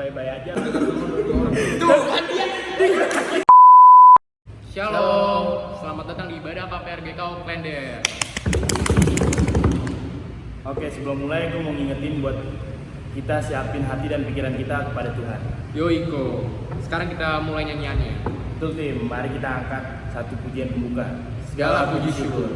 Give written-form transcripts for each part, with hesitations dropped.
bye-bye aja. Tuh kan dia. Shalom, selamat datang di ibadah KPRGK Klender. Oke, sebelum mulai gue mau ngingetin buat kita siapin hati dan pikiran kita kepada Tuhan. Yo Iko, sekarang kita mulai nyanyiannya. Betul tim, mari kita angkat satu pujian pembuka. Segala puji syukur.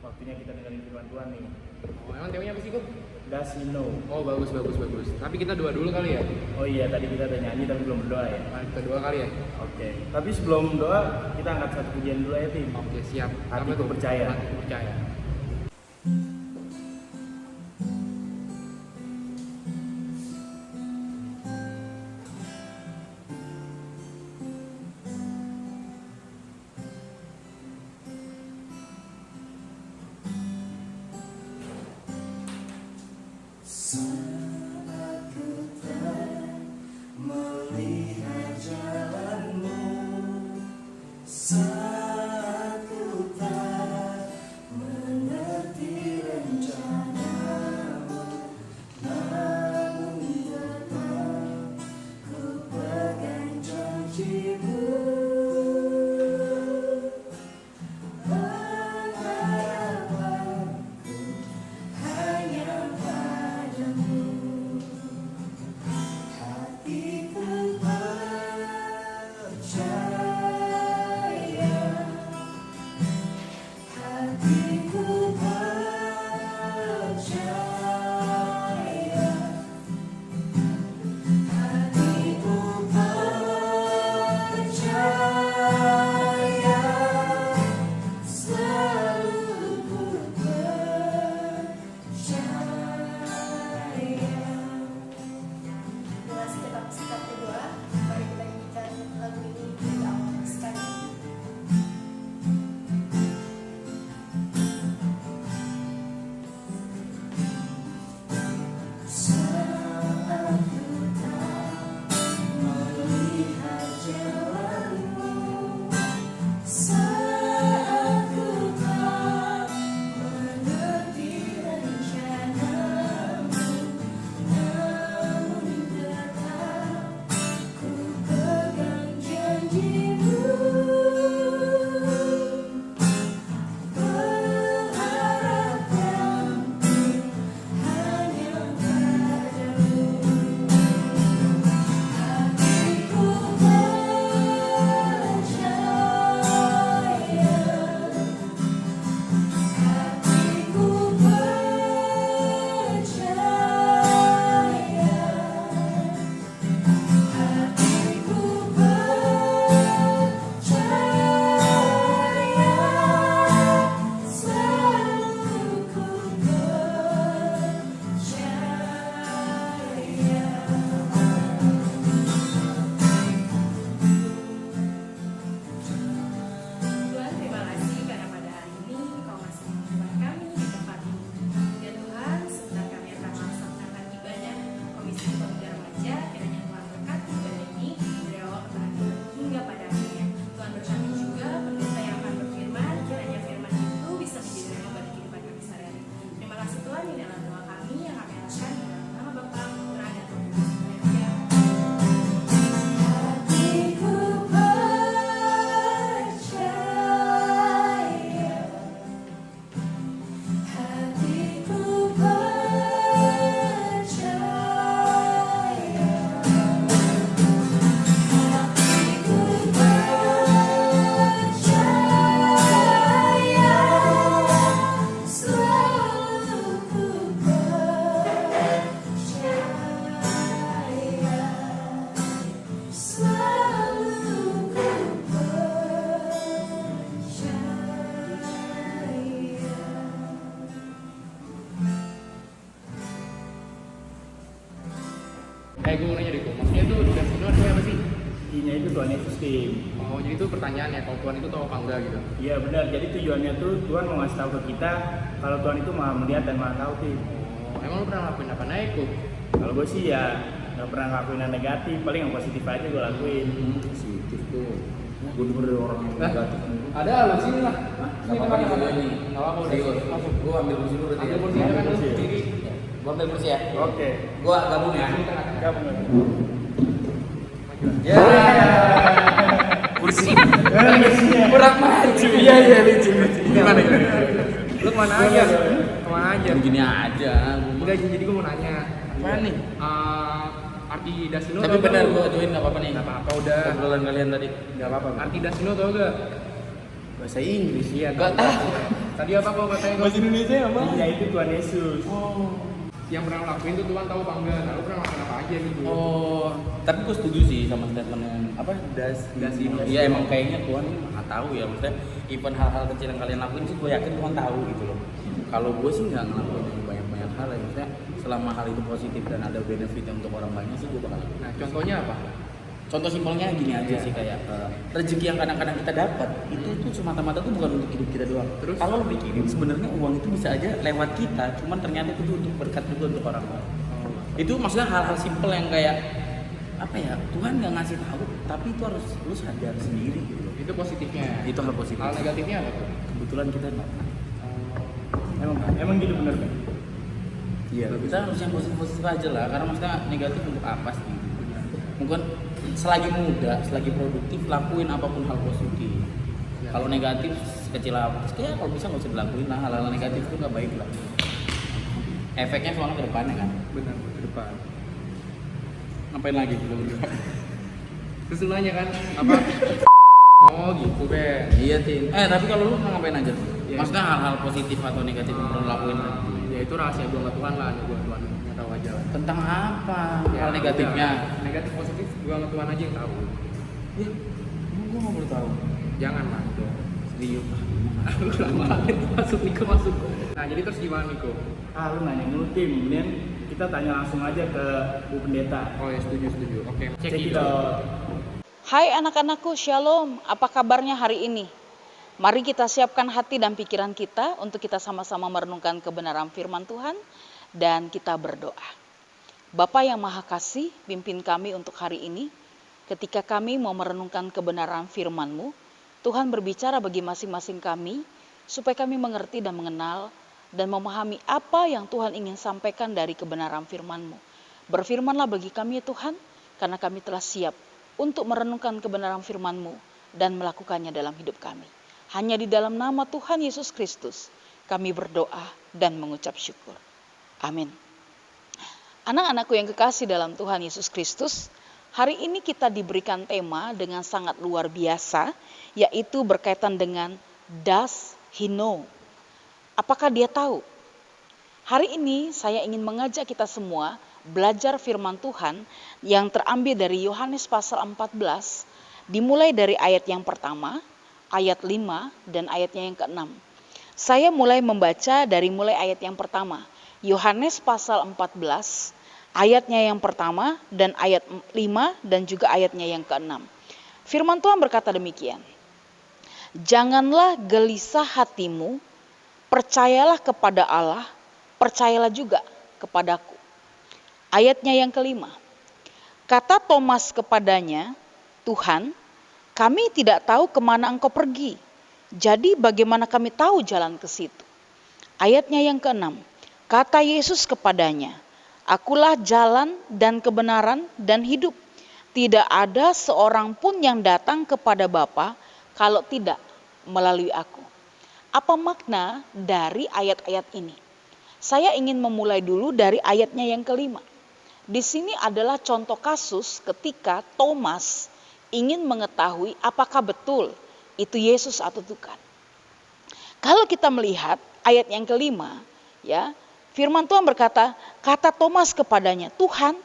Waktunya kita dengerin firman Tuhan nih. Oh, emang temanya apa sih, Kum? Does he know? Oh, bagus. Tapi kita doa dulu kali ya? Oh iya, tadi kita udah nyanyi tapi belum berdoa ya? Nah, kita doa kali ya? Oke. Tapi sebelum doa, kita angkat satu pujian dulu ya, Tim. Oke, siap. Hatiku percaya. Hatiku percaya. Hanya padamu. Gue mau nanya deh, kok. Maksudnya tuh das Hino artinya apa sih? I-nya itu Tuhan Yesus, Tim. Oh, jadi itu pertanyaannya, kalau Tuhan itu tahu apa enggak gitu? Iya benar, jadi tujuannya tuh Tuhan mau ngasih tahu ke kita kalau Tuhan itu maha melihat dan maha tahu, Tim. Oh, emang lu pernah ngelakuin apa naik kok? Kalau gue sih ya nggak pernah ngelakuin yang negatif, paling yang positif aja gue lakuin. Positif tuh. Gue denger dari orang yang negatif. Ada lu sini lah. Gak apa-apa nih gue ini. Enggak apa-apa udah. Serius. Masuk. Gue ambil kursi dulu berarti. Ambil kursi kan lu Kursi. sendiri. Gue ambil kursi ya. Oke. Gue gabung ya. Sini tengah-tengah. Gabung lagi. Ya. Kursi. Kurang maju. Iya lucu. Gimana ya? Lu kemana aja? Kemana aja? Begini aja. Enggak, jadi gue mau nanya. Apaan nih? Arti das Hino Tapi tau benar gak? gue join nggak apa-apa nih. Nggak apa-apa udah. Obrolan kalian tadi. Nggak apa-apa. Arti das Hino tau gak? Bahasa Inggris. Iya. Gak tahu. Tadi apa kok katanya kok? Indonesia apa? Iya itu Tuhan Yesus. Yang pernah ngelakuin tuh Tuhan tahu apa enggak? Nah, lu pernah ngelakuin apa aja gitu? Oh, tapi gue setuju sih sama statement yang apa das Hino. Iya emang kayaknya Tuhan nggak tahu ya, maksudnya even hal-hal kecil yang kalian lakuin sih gue yakin Tuhan tahu gitu loh. Kalau gue sih nggak ngelakuin yang banyak hal ya, maksudnya selama hal itu positif dan ada benefitnya untuk orang banyak sih gue bakal lakuin. Nah, contohnya apa? Contoh simpelnya gini aja sih, kayak rezeki yang kadang-kadang kita dapat itu tuh semata-mata tuh bukan untuk hidup kita doang. Terus? Kalau lo pikirin sebenarnya uang itu bisa aja lewat kita, cuman ternyata itu tuh untuk berkat juga untuk orang lain. Itu maksudnya hal-hal simpel yang kayak apa ya, Tuhan nggak ngasih tahu tapi itu harus lu sadar sendiri gitu loh. Itu positifnya. Itu hal positif. Hal negatifnya apa tuh? Kebetulan kita nggak. Emang gitu bener kan? Iya. Kita harus yang positif aja lah, karena maksudnya negatif untuk apa sih? Mungkin selagi muda, selagi produktif, lakuin apapun hal positif. Ya. Kalau negatif kecil apa? Kayak kalau bisa nggak usah dilakuin lah, hal-hal negatif itu nggak baik lah. Efeknya soalnya ke depannya kan. Benar, ke depan. Ngapain lagi kita berdua? Terus lu nanya kan apa? Oh gitu Ben. Iya Tin. Tapi kalau lu ngapain aja tuh? Iya. Maksudnya hal-hal positif atau negatif yang perlu lakuin? Ya itu rahasia gua sama Tuhan lah, gua Tuhan yang tahu aja lah. Tentang apa? Ya, Hal negatifnya? udah. Negatif positif gua sama Tuhan aja yang tahu. Ya, gua nggak boleh tahu. Jangan lah itu. Serius. Lu lama banget masuk Niko masuk. Nah jadi terus gimana Niko? Lu nanya mulu, Tim. Kemudian kita tanya langsung aja ke Bu Pendeta. Oh ya setuju. Oke. Cek it out. Hai anak-anakku, Shalom. Apa kabarnya hari ini? Mari kita siapkan hati dan pikiran kita untuk kita sama-sama merenungkan kebenaran firman Tuhan dan kita berdoa. Bapa yang Maha Kasih, pimpin kami untuk hari ini. Ketika kami mau merenungkan kebenaran firman-Mu, Tuhan berbicara bagi masing-masing kami supaya kami mengerti dan mengenal dan memahami apa yang Tuhan ingin sampaikan dari kebenaran firman-Mu. Berfirmanlah bagi kami ya Tuhan, karena kami telah siap untuk merenungkan kebenaran firman-Mu dan melakukannya dalam hidup kami. Hanya di dalam nama Tuhan Yesus Kristus kami berdoa dan mengucap syukur. Amin. Anak-anakku yang kekasih dalam Tuhan Yesus Kristus, hari ini kita diberikan tema dengan sangat luar biasa, yaitu berkaitan dengan das Hino. Apakah dia tahu? Hari ini saya ingin mengajak kita semua belajar firman Tuhan yang terambil dari Yohanes pasal 14, dimulai dari ayat yang pertama, ayat 5 dan ayatnya yang ke-6. Saya mulai membaca dari mulai ayat yang pertama. Yohanes pasal 14, ayatnya yang pertama dan ayat 5 dan juga ayatnya yang ke-6. Firman Tuhan berkata demikian. Janganlah gelisah hatimu, percayalah kepada Allah, percayalah juga kepadaku. Ayatnya yang kelima. Kata Thomas kepadanya, Tuhan, kami tidak tahu kemana engkau pergi. Jadi bagaimana kami tahu jalan ke situ? Ayatnya yang keenam. Kata Yesus kepadanya, Akulah jalan dan kebenaran dan hidup. Tidak ada seorang pun yang datang kepada Bapa kalau tidak melalui aku. Apa makna dari ayat-ayat ini? Saya ingin memulai dulu dari ayatnya yang kelima. Di sini adalah contoh kasus ketika Thomas ingin mengetahui apakah betul itu Yesus atau bukan. Kalau kita melihat ayat yang kelima, ya, firman Tuhan berkata, kata Thomas kepadanya, Tuhan,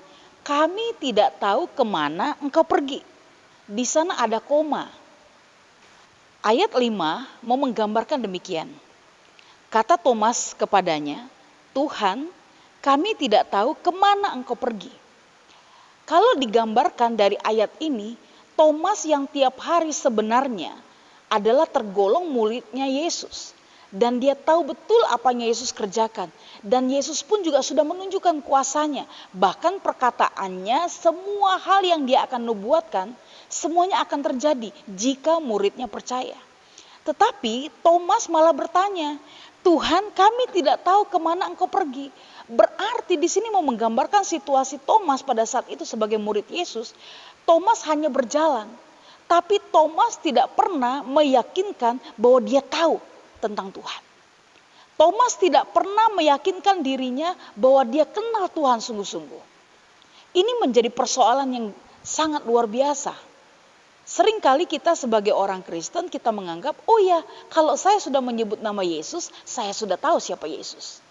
kami tidak tahu kemana engkau pergi. Di sana ada koma. Ayat 5 mau menggambarkan demikian. Kata Thomas kepadanya, Tuhan, kami tidak tahu kemana engkau pergi. Kalau digambarkan dari ayat ini, Thomas yang tiap hari sebenarnya adalah tergolong muridnya Yesus. Dan dia tahu betul apa yang Yesus kerjakan. Dan Yesus pun juga sudah menunjukkan kuasanya. Bahkan perkataannya, semua hal yang dia akan nubuatkan, semuanya akan terjadi jika muridnya percaya. Tetapi Thomas malah bertanya, Tuhan, kami tidak tahu kemana engkau pergi. Berarti di sini mau menggambarkan situasi Thomas pada saat itu sebagai murid Yesus. Thomas hanya berjalan. Tapi Thomas tidak pernah meyakinkan bahwa dia tahu tentang Tuhan. Thomas tidak pernah meyakinkan dirinya bahwa dia kenal Tuhan sungguh-sungguh. Ini menjadi persoalan yang sangat luar biasa. Seringkali kita sebagai orang Kristen kita menganggap, oh ya, kalau saya sudah menyebut nama Yesus, saya sudah tahu siapa Yesus.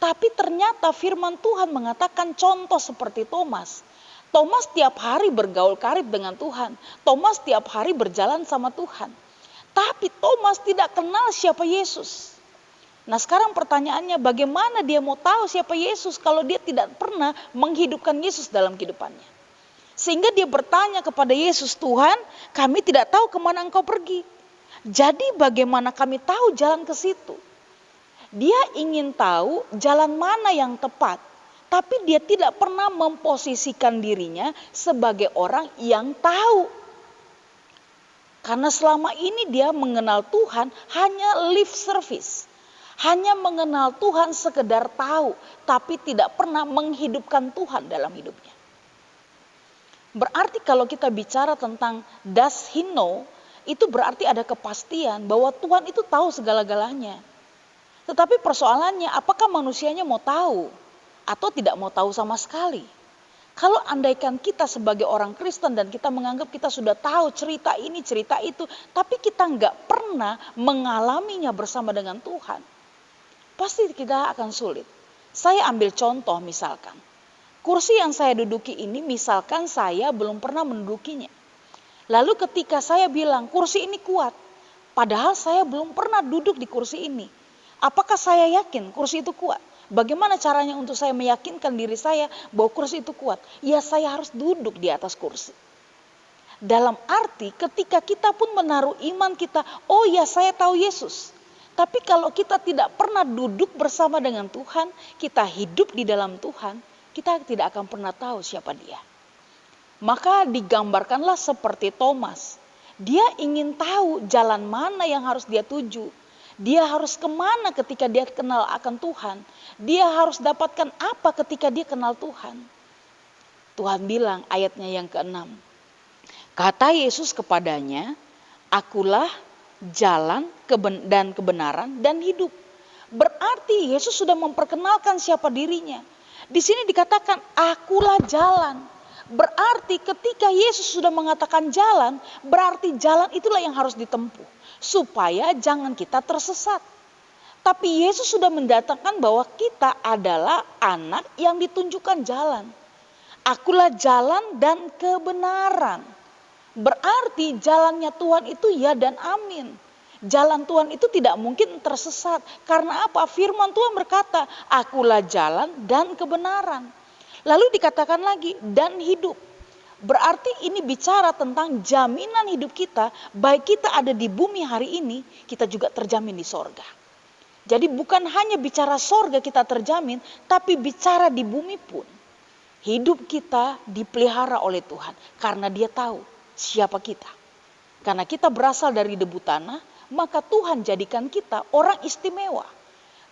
Tapi ternyata firman Tuhan mengatakan contoh seperti Thomas. Thomas tiap hari bergaul karib dengan Tuhan. Thomas tiap hari berjalan sama Tuhan. Tapi Thomas tidak kenal siapa Yesus. Nah sekarang pertanyaannya, bagaimana dia mau tahu siapa Yesus kalau dia tidak pernah menghidupkan Yesus dalam kehidupannya. Sehingga dia bertanya kepada Yesus, Tuhan, kami tidak tahu kemana engkau pergi. Jadi bagaimana kami tahu jalan ke situ? Dia ingin tahu jalan mana yang tepat. Tapi dia tidak pernah memposisikan dirinya sebagai orang yang tahu. Karena selama ini dia mengenal Tuhan hanya lip service. Hanya mengenal Tuhan sekedar tahu. Tapi tidak pernah menghidupkan Tuhan dalam hidupnya. Berarti kalau kita bicara tentang does he know, itu berarti ada kepastian bahwa Tuhan itu tahu segala-galanya. Tetapi persoalannya apakah manusianya mau tahu atau tidak mau tahu sama sekali? Kalau andaikan kita sebagai orang Kristen dan kita menganggap kita sudah tahu cerita ini, cerita itu, tapi kita nggak pernah mengalaminya bersama dengan Tuhan, pasti kita akan sulit. Saya ambil contoh misalkan, kursi yang saya duduki ini misalkan saya belum pernah mendudukinya. Lalu ketika saya bilang kursi ini kuat, padahal saya belum pernah duduk di kursi ini. Apakah saya yakin kursi itu kuat? Bagaimana caranya untuk saya meyakinkan diri saya bahwa kursi itu kuat? Ya saya harus duduk di atas kursi. Dalam arti ketika kita pun menaruh iman kita, oh ya saya tahu Yesus. Tapi kalau kita tidak pernah duduk bersama dengan Tuhan, kita hidup di dalam Tuhan, kita tidak akan pernah tahu siapa dia. Maka digambarkanlah seperti Thomas. Dia ingin tahu jalan mana yang harus dia tuju. Dia harus kemana ketika dia kenal akan Tuhan. Dia harus dapatkan apa ketika dia kenal Tuhan. Tuhan bilang ayatnya yang ke-6. Kata Yesus kepadanya, akulah jalan dan kebenaran dan hidup. Berarti Yesus sudah memperkenalkan siapa dirinya. Di sini dikatakan akulah jalan. Berarti ketika Yesus sudah mengatakan jalan, berarti jalan itulah yang harus ditempuh. Supaya jangan kita tersesat. Tapi Yesus sudah mendatangkan bahwa kita adalah anak yang ditunjukkan jalan. Akulah jalan dan kebenaran. Berarti jalannya Tuhan itu ya dan amin. Jalan Tuhan itu tidak mungkin tersesat. Karena apa? Firman Tuhan berkata, akulah jalan dan kebenaran. Lalu dikatakan lagi, dan hidup. Berarti ini bicara tentang jaminan hidup kita, baik kita ada di bumi hari ini, kita juga terjamin di sorga. Jadi bukan hanya bicara sorga kita terjamin, tapi bicara di bumi pun. Hidup kita dipelihara oleh Tuhan, karena dia tahu siapa kita. Karena kita berasal dari debu tanah, maka Tuhan jadikan kita orang istimewa.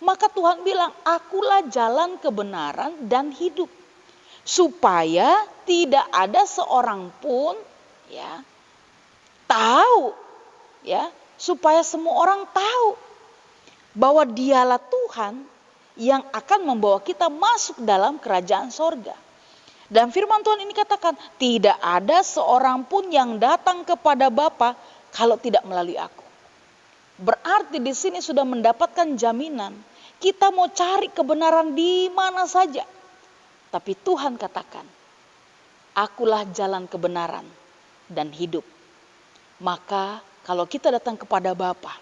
Maka Tuhan bilang, akulah jalan kebenaran dan hidup. Supaya tidak ada seorang pun ya tahu ya, supaya semua orang tahu bahwa dialah Tuhan yang akan membawa kita masuk dalam kerajaan sorga. Dan firman Tuhan ini katakan, tidak ada seorang pun yang datang kepada Bapa kalau tidak melalui aku. Berarti di sini sudah mendapatkan jaminan. Kita mau cari kebenaran di mana saja. Tapi Tuhan katakan, akulah jalan kebenaran dan hidup. Maka kalau kita datang kepada Bapa,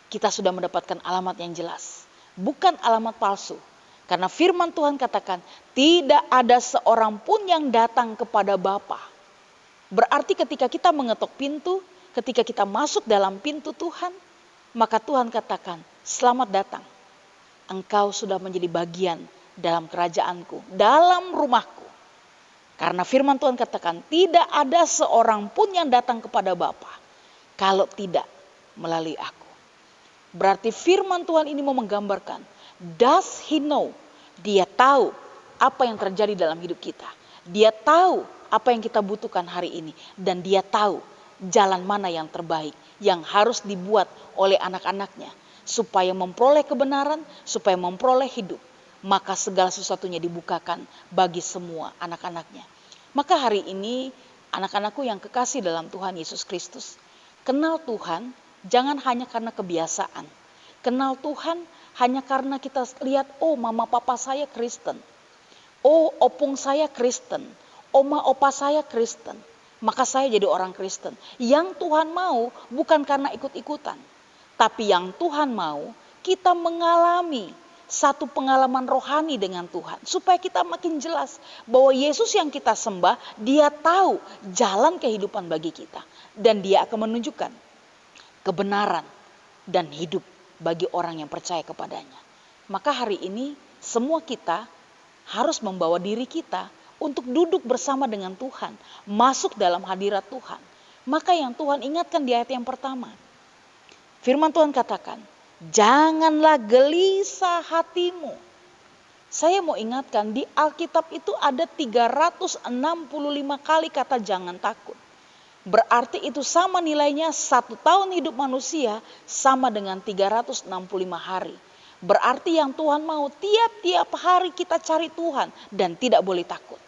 kita sudah mendapatkan alamat yang jelas. Bukan alamat palsu. Karena firman Tuhan katakan, tidak ada seorang pun yang datang kepada Bapa. Berarti ketika kita mengetok pintu, ketika kita masuk dalam pintu Tuhan, maka Tuhan katakan, selamat datang. Engkau sudah menjadi bagian dalam kerajaanku, dalam rumahku. Karena firman Tuhan katakan, tidak ada seorang pun yang datang kepada Bapa kalau tidak melalui aku. Berarti firman Tuhan ini mau menggambarkan, does he know? Dia tahu apa yang terjadi dalam hidup kita. Dia tahu apa yang kita butuhkan hari ini. Dan dia tahu jalan mana yang terbaik yang harus dibuat oleh anak-anaknya. Supaya memperoleh kebenaran, supaya memperoleh hidup. Maka segala sesuatunya dibukakan bagi semua anak-anaknya. Maka hari ini anak-anakku yang kekasih dalam Tuhan Yesus Kristus, kenal Tuhan jangan hanya karena kebiasaan. Kenal Tuhan hanya karena kita lihat, oh mama papa saya Kristen. Oh opung saya Kristen. Oma opa saya Kristen. Maka saya jadi orang Kristen. Yang Tuhan mau bukan karena ikut-ikutan. Tapi yang Tuhan mau kita mengalami satu pengalaman rohani dengan Tuhan. Supaya kita makin jelas bahwa Yesus yang kita sembah, dia tahu jalan kehidupan bagi kita. Dan dia akan menunjukkan kebenaran dan hidup bagi orang yang percaya kepadanya. Maka hari ini semua kita harus membawa diri kita untuk duduk bersama dengan Tuhan. Masuk dalam hadirat Tuhan. Maka yang Tuhan ingatkan di ayat yang pertama. Firman Tuhan katakan, janganlah gelisah hatimu. Saya mau ingatkan di Alkitab itu ada 365 kali kata jangan takut. Berarti itu sama nilainya 1 tahun hidup manusia sama dengan 365 hari. Berarti yang Tuhan mau tiap-tiap hari kita cari Tuhan dan tidak boleh takut.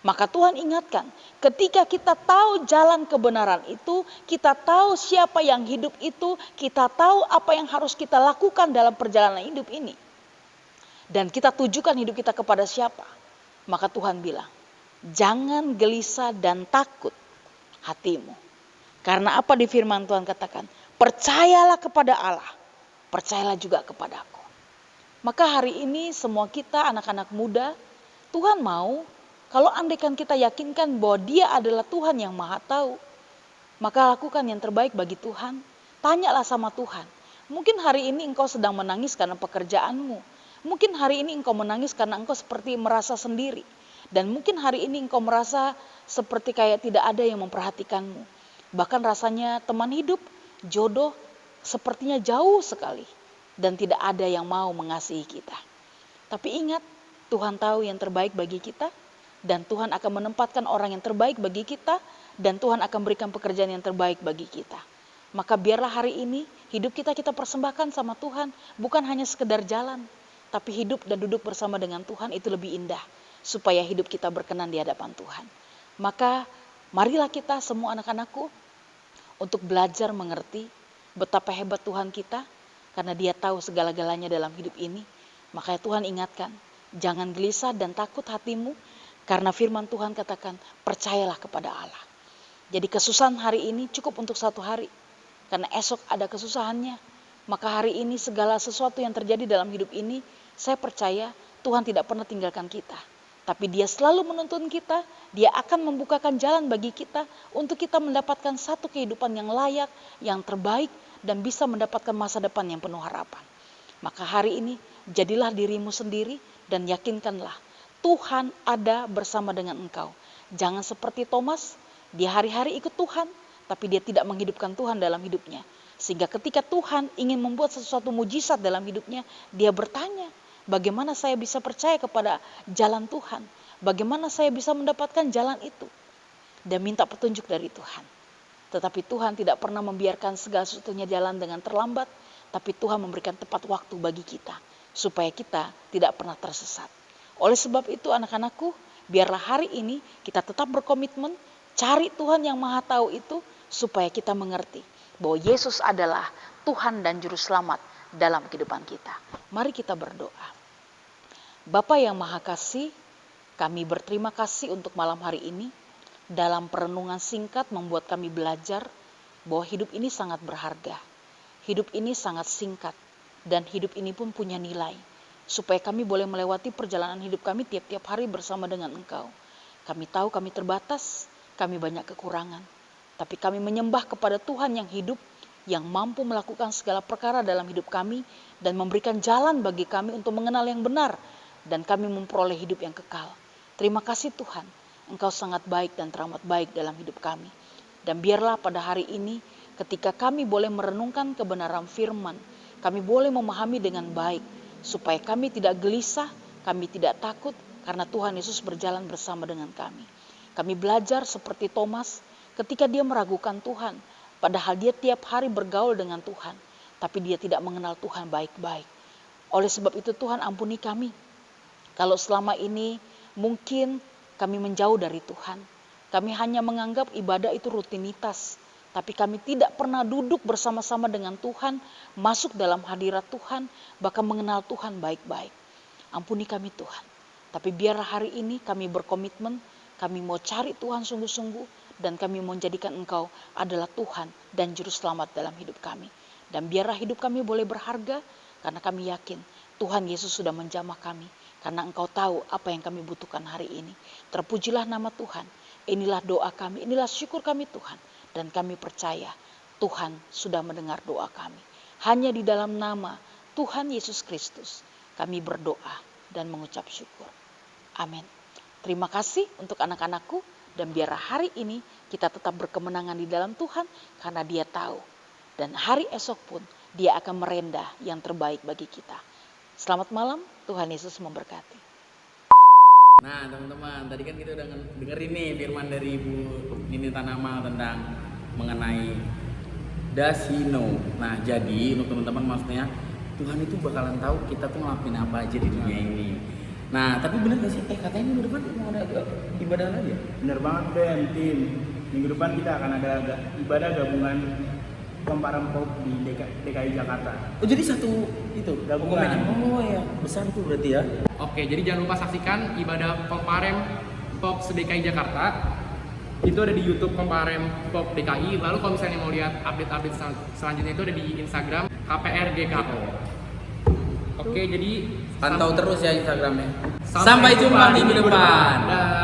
Maka Tuhan ingatkan, ketika kita tahu jalan kebenaran itu, kita tahu siapa yang hidup itu, kita tahu apa yang harus kita lakukan dalam perjalanan hidup ini. Dan kita tujukan hidup kita kepada siapa? Maka Tuhan bilang, jangan gelisah dan takut hatimu. Karena apa di firman Tuhan katakan? Percayalah kepada Allah. Percayalah juga kepadaku. Maka hari ini semua kita anak-anak muda, Tuhan mau kalau andaikan kita yakinkan bahwa dia adalah Tuhan yang maha tahu, maka lakukan yang terbaik bagi Tuhan. Tanyalah sama Tuhan. Mungkin hari ini engkau sedang menangis karena pekerjaanmu. Mungkin hari ini engkau menangis karena engkau seperti merasa sendiri. Dan mungkin hari ini engkau merasa seperti kayak tidak ada yang memperhatikanmu. Bahkan rasanya teman hidup, jodoh sepertinya jauh sekali. Dan tidak ada yang mau mengasihi kita. Tapi ingat, Tuhan tahu yang terbaik bagi kita. Dan Tuhan akan menempatkan orang yang terbaik bagi kita. Dan Tuhan akan berikan pekerjaan yang terbaik bagi kita. Maka biarlah hari ini hidup kita persembahkan sama Tuhan. Bukan hanya sekedar jalan. Tapi hidup dan duduk bersama dengan Tuhan itu lebih indah. Supaya hidup kita berkenan di hadapan Tuhan. Maka marilah kita semua anak-anakku untuk belajar mengerti betapa hebat Tuhan kita. Karena dia tahu segala-galanya dalam hidup ini. Makanya Tuhan ingatkan, jangan gelisah dan takut hatimu. Karena firman Tuhan katakan, percayalah kepada Allah. Jadi kesusahan hari ini cukup untuk 1 hari. Karena esok ada kesusahannya. Maka hari ini segala sesuatu yang terjadi dalam hidup ini, saya percaya Tuhan tidak pernah tinggalkan kita. Tapi dia selalu menuntun kita, dia akan membukakan jalan bagi kita untuk kita mendapatkan satu kehidupan yang layak, yang terbaik, dan bisa mendapatkan masa depan yang penuh harapan. Maka hari ini, jadilah dirimu sendiri dan yakinkanlah, Tuhan ada bersama dengan engkau. Jangan seperti Thomas, dia hari-hari ikut Tuhan, tapi dia tidak menghidupkan Tuhan dalam hidupnya. Sehingga ketika Tuhan ingin membuat sesuatu mujizat dalam hidupnya, dia bertanya, bagaimana saya bisa percaya kepada jalan Tuhan? Bagaimana saya bisa mendapatkan jalan itu? Dan minta petunjuk dari Tuhan. Tetapi Tuhan tidak pernah membiarkan segala sesuatunya jalan dengan terlambat. Tapi Tuhan memberikan tepat waktu bagi kita. Supaya kita tidak pernah tersesat. Oleh sebab itu anak-anakku, biarlah hari ini kita tetap berkomitmen. Cari Tuhan yang maha tahu itu. Supaya kita mengerti bahwa Yesus adalah Tuhan dan Juru Selamat dalam kehidupan kita. Mari kita berdoa. Bapa yang maha kasih, kami berterima kasih untuk malam hari ini. Dalam perenungan singkat membuat kami belajar bahwa hidup ini sangat berharga. Hidup ini sangat singkat dan hidup ini pun punya nilai. supaya kami boleh melewati perjalanan hidup kami tiap-tiap hari bersama dengan Engkau. Kami tahu kami terbatas, kami banyak kekurangan, tapi kami menyembah kepada Tuhan yang hidup, yang mampu melakukan segala perkara dalam hidup kami dan memberikan jalan bagi kami untuk mengenal yang benar dan kami memperoleh hidup yang kekal. Terima kasih Tuhan, Engkau sangat baik dan teramat baik dalam hidup kami. Dan biarlah pada hari ini ketika kami boleh merenungkan kebenaran firman, kami boleh memahami dengan baik supaya kami tidak gelisah, kami tidak takut karena Tuhan Yesus berjalan bersama dengan kami. Kami belajar seperti Thomas ketika dia meragukan Tuhan, padahal dia tiap hari bergaul dengan Tuhan, tapi dia tidak mengenal Tuhan baik-baik. Oleh sebab itu Tuhan ampuni kami. Kalau selama ini mungkin kami menjauh dari Tuhan, kami hanya menganggap ibadah itu rutinitas, tapi kami tidak pernah duduk bersama-sama dengan Tuhan, masuk dalam hadirat Tuhan, bahkan mengenal Tuhan baik-baik. Ampuni kami Tuhan. Tapi biarlah hari ini kami berkomitmen, kami mau cari Tuhan sungguh-sungguh, dan kami mau menjadikan Engkau adalah Tuhan dan Juru Selamat dalam hidup kami. Dan biarlah hidup kami boleh berharga, karena kami yakin Tuhan Yesus sudah menjamah kami, karena Engkau tahu apa yang kami butuhkan hari ini. Terpujilah nama Tuhan. Inilah doa kami, inilah syukur kami Tuhan. Dan kami percaya Tuhan sudah mendengar doa kami. Hanya di dalam nama Tuhan Yesus Kristus kami berdoa dan mengucap syukur. Amin. Terima kasih untuk anak-anakku. Dan biar hari ini kita tetap berkemenangan di dalam Tuhan karena Dia tahu. Dan hari esok pun Dia akan merendah yang terbaik bagi kita. Selamat malam, Tuhan Yesus memberkati. Nah teman-teman, tadi kan kita udah dengerin nih firman dari Ibu Nini Tanamal tentang mengenai does he know. Nah jadi untuk teman-teman maksudnya Tuhan itu bakalan tahu kita tuh ngelakuin apa aja di dunia ini. Nah tapi bener gak sih, katanya minggu depan mau ada ibadah lagi ya? Bener banget Ben, tim. Minggu depan kita akan ada ibadah gabungan Komparan Pop di DKI Jakarta. Oh jadi satu itu Gabungan. Oh ya, besar tuh berarti ya. Oke, jadi jangan lupa saksikan ibadah Komparem Pop DKI Jakarta. Itu ada di YouTube Komparem Pop DKI. Lalu kalau misalnya mau lihat update-update selanjutnya itu ada di Instagram KPRGKO. Oke, jadi Pantau terus ya Instagramnya. Sampai jumpa minggu depan. Dah.